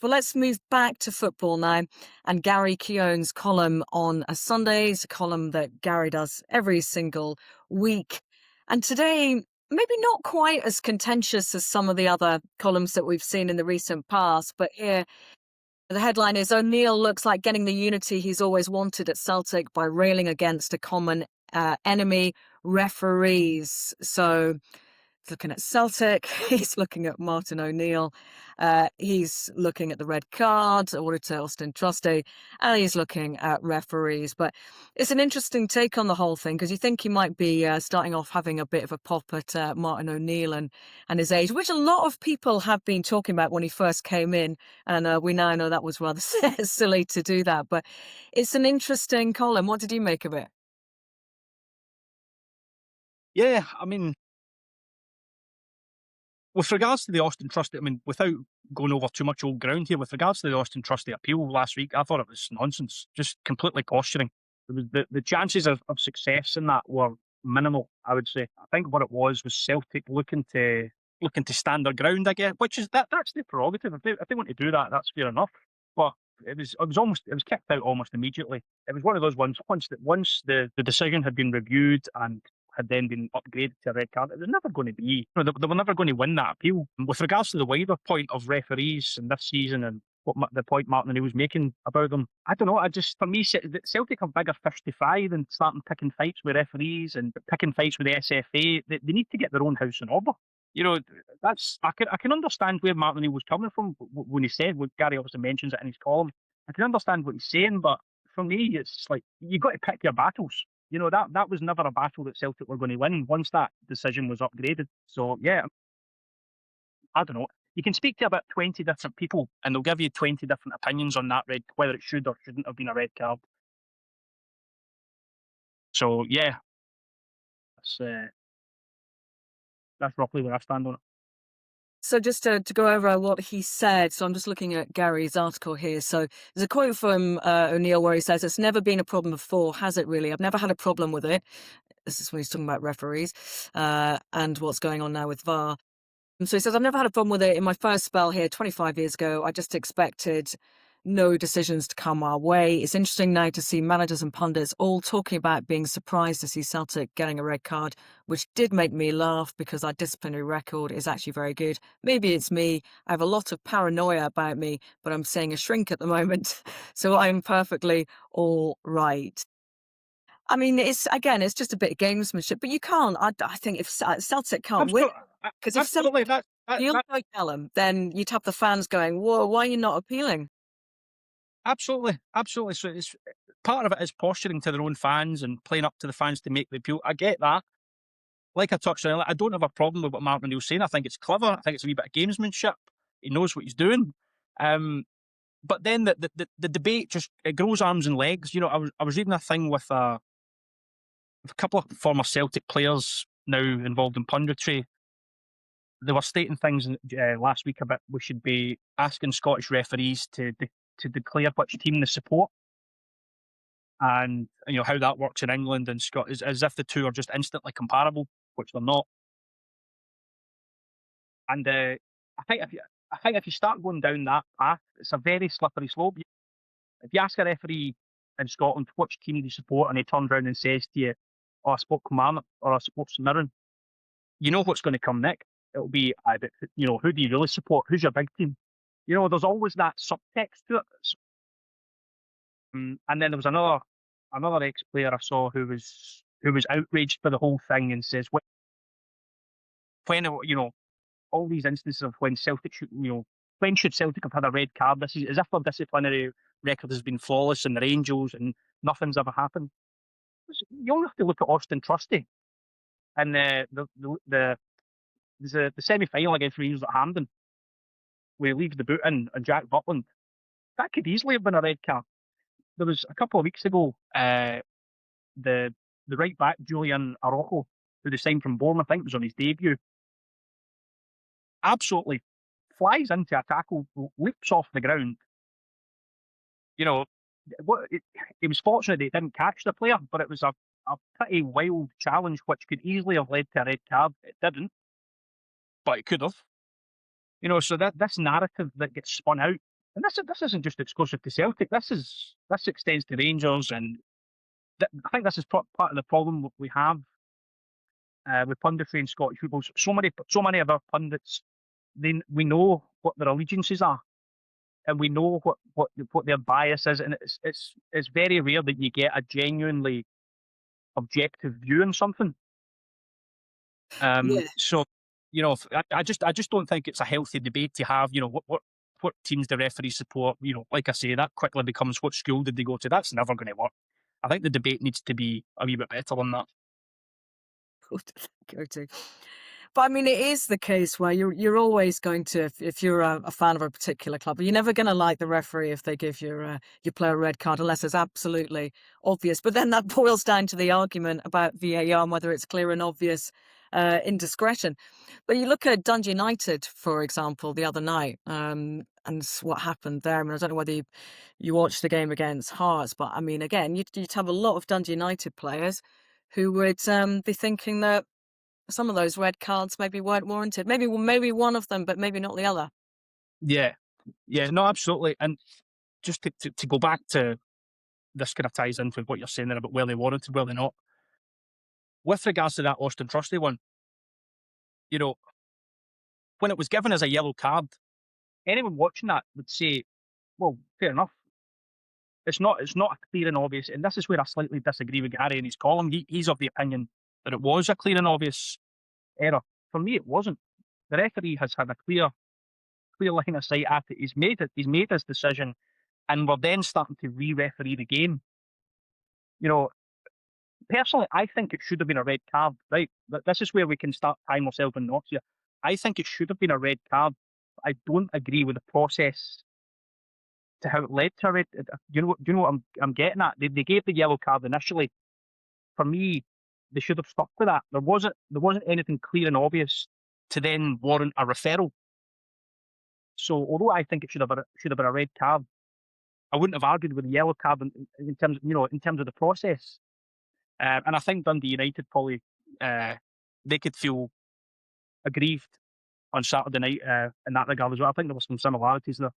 Well, let's move back to football now. And Gary Keown's column on a Sunday is a column that Gary does every single week. And today, maybe not quite as contentious as some of the other columns that we've seen in the recent past, but here the headline is O'Neill looks like getting the unity he's always wanted at Celtic by railing against a common enemy, referees. So looking at Celtic, he's looking at Martin O'Neill, he's looking at the red card awarded to Austin Trusty, and he's looking at referees. But it's an interesting take on the whole thing because you think he might be starting off having a bit of a pop at Martin O'Neill and his age, which a lot of people have been talking about when he first came in, and we now know that was rather silly to do that. But it's an interesting column. What did you make of it? Yeah, I mean, with regards to the Austin Trusty, I mean, without going over too much old ground here, with regards to the Austin Trusty appeal last week, I thought it was nonsense, just completely posturing. The chances of success in that were minimal, I would say. I think what it was Celtic looking to stand their ground, I guess, which is that's their prerogative. If they want to do that, that's fair enough. But it was kicked out almost immediately. It was one of those ones once the decision had been reviewed and had then been upgraded to a red card, it was never going to be, they were never going to win that appeal. With regards to the wider point of referees in this season and the point Martin O'Neill was making about them, I don't know. For me, Celtic have bigger fish to fry than starting picking fights with referees and picking fights with the SFA. They need to get their own house in order. I can understand where Martin O'Neill was coming from when he said, what Gary obviously mentions it in his column. I can understand what he's saying, but for me, it's like you've got to pick your battles. That was never a battle that Celtic were going to win once that decision was upgraded. So, yeah, I don't know. You can speak to about 20 different people and they'll give you 20 different opinions on that whether it should or shouldn't have been a red card. So, yeah, that's roughly where I stand on it. So just to go over what he said, so I'm just looking at Gary's article here. So there's a quote from O'Neill where he says, "It's never been a problem before, has it really? I've never had a problem with it." This is when he's talking about referees and what's going on now with VAR. And so he says, "I've never had a problem with it. In my first spell here 25 years ago, I just expected no decisions to come our way. It's interesting now to see managers and pundits all talking about being surprised to see Celtic getting a red card, which did make me laugh because our disciplinary record is actually very good. Maybe it's me. I have a lot of paranoia about me, but I'm seeing a shrink at the moment. So I'm perfectly all right." I mean, it's just a bit of gamesmanship, but you can't. I think if Celtic can't win, because if Absolutely, Celtic appealed by Callum, then you'd have the fans going, "Whoa, why are you not appealing?" absolutely. So it's part of it is posturing to their own fans and playing up to the fans to make the appeal. I get that. Like I touched on earlier, I don't have a problem with what Martin O'Neill's saying. I think it's clever. I think it's a wee bit of gamesmanship. He knows what he's doing. But then the debate just it grows arms and legs. I was reading a thing with a couple of former Celtic players now involved in punditry. They were stating things last week about we should be asking Scottish referees to declare which team they support, and how that works in England and Scotland, as if the two are just instantly comparable, which they're not. And I think if you start going down that path, it's a very slippery slope. If you ask a referee in Scotland which team they support, and he turns around and says to you, "Oh, I support Kilmarnock," or "I support St Mirren," you know what's going to come next. It'll be, but, who do you really support? Who's your big team? There's always that subtext to it. And then there was another ex-player I saw who was outraged by the whole thing and says, when all these instances of when Celtic should, when should Celtic have had a red card? This is as if their disciplinary record has been flawless and they're angels and nothing's ever happened. You only have to look at Austin Trusty and the semi-final against Rangers at Hampden, where he leaves the boot in and Jack Butland. That could easily have been a red card. There was a couple of weeks ago, the right back Julian Araujo, who they signed from Bournemouth, I think was on his debut, absolutely flies into a tackle, leaps off the ground. He was fortunate that he didn't catch the player, but it was a pretty wild challenge which could easily have led to a red card. It didn't, but it could have. So that this narrative that gets spun out And this isn't just exclusive to Celtic. This extends to Rangers, and I think this is part of the problem we have with punditry in Scottish football. So many of our pundits, we know what their allegiances are, and we know what their bias is, and it's very rare that you get a genuinely objective view on something. Yeah. So, I just don't think it's a healthy debate to have. What teams the referees support. Like I say, that quickly becomes what school did they go to. That's never going to work. I think the debate needs to be a wee bit better than that. Go to. But I mean, it is the case where you're always going to, if you're a fan of a particular club, you're never going to like the referee if they give your player a red card unless it's absolutely obvious. But then that boils down to the argument about VAR and whether it's clear and obvious indiscretion. But you look at Dundee United, for example, the other night, and what happened there. I mean, I don't know whether you watched the game against Hearts, but I mean, again, you'd have a lot of Dundee United players who would be thinking that some of those red cards maybe weren't warranted. Maybe one of them, but maybe not the other. Yeah, yeah, no, absolutely. And just to go back to this, kind of ties into what you're saying there about where they warranted, where they're not. With regards to that Austin Trusty one, you know, when it was given as a yellow card, anyone watching that would say, "Well, fair enough. It's not a clear and obvious." And this is where I slightly disagree with Gary in his column. He's of the opinion that it was a clear and obvious error. For me, it wasn't. The referee has had a clear line of sight at it. He's made it. He's made his decision, and we're then starting to re-referee the game. You know, Personally, I think it should have been a red card. Right, this is where we can start tying ourselves in knots here. I think it should have been a red card. I don't agree with the process to how it led to a red. Do you know what I'm getting at? They gave the yellow card initially. For me, they should have stuck with that. There wasn't anything clear and obvious to then warrant a referral. So although I think it should have been a red card, I wouldn't have argued with the yellow card in terms in terms of the process. And I think Dundee United probably they could feel aggrieved on Saturday night in that regard as well. I think there were some similarities there.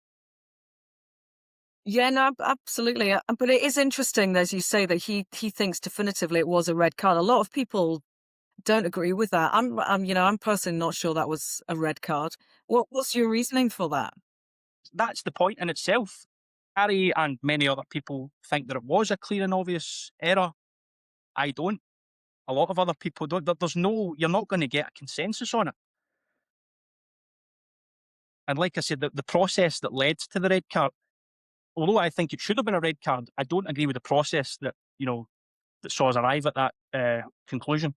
Yeah, no, absolutely. But it is interesting, as you say, that he thinks definitively it was a red card. A lot of people don't agree with that. I'm personally not sure that was a red card. What's your reasoning for that? That's the point in itself. Harry and many other people think that it was a clear and obvious error. I don't. A lot of other people don't. You're not going to get a consensus on it. And like I said, the process that led to the red card, although I think it should have been a red card, I don't agree with the process that saw us arrive at that conclusion.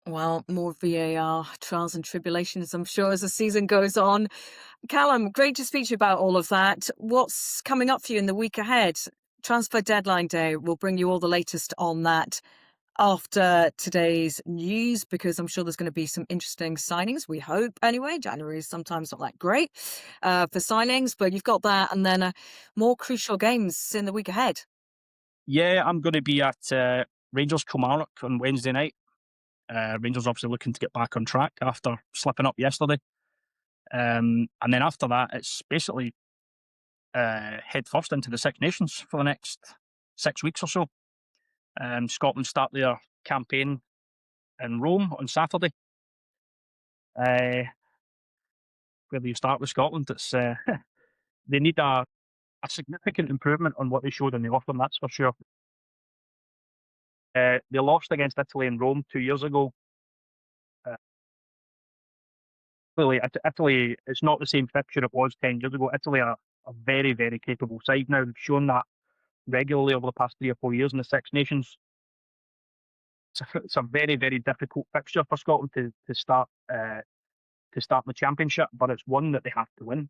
Well, more VAR trials and tribulations, I'm sure, as the season goes on. Callum, great to speak to you about all of that. What's coming up for you in the week ahead? Transfer deadline day will bring you all the latest on that after today's news, because I'm sure there's going to be some interesting signings. We hope, anyway. January is sometimes not that great for signings, but you've got that, and then more crucial games in the week ahead. Yeah, I'm going to be at Rangers Kilmarnock on Wednesday night. Rangers obviously looking to get back on track after slipping up yesterday. And then after that, it's basically head first into the Six Nations for the next 6 weeks or so. Scotland start their campaign in Rome on Saturday. Where do you start with Scotland? It's they need a significant improvement on what they showed in the autumn, that's for sure. They lost against Italy in Rome 2 years ago. Clearly, Italy, it's not the same fixture it was 10 years ago. Italy are a very, very capable side now. They've shown that regularly over the past 3 or 4 years in the Six Nations. It's a very, very difficult fixture for Scotland to start the championship, but it's one that they have to win.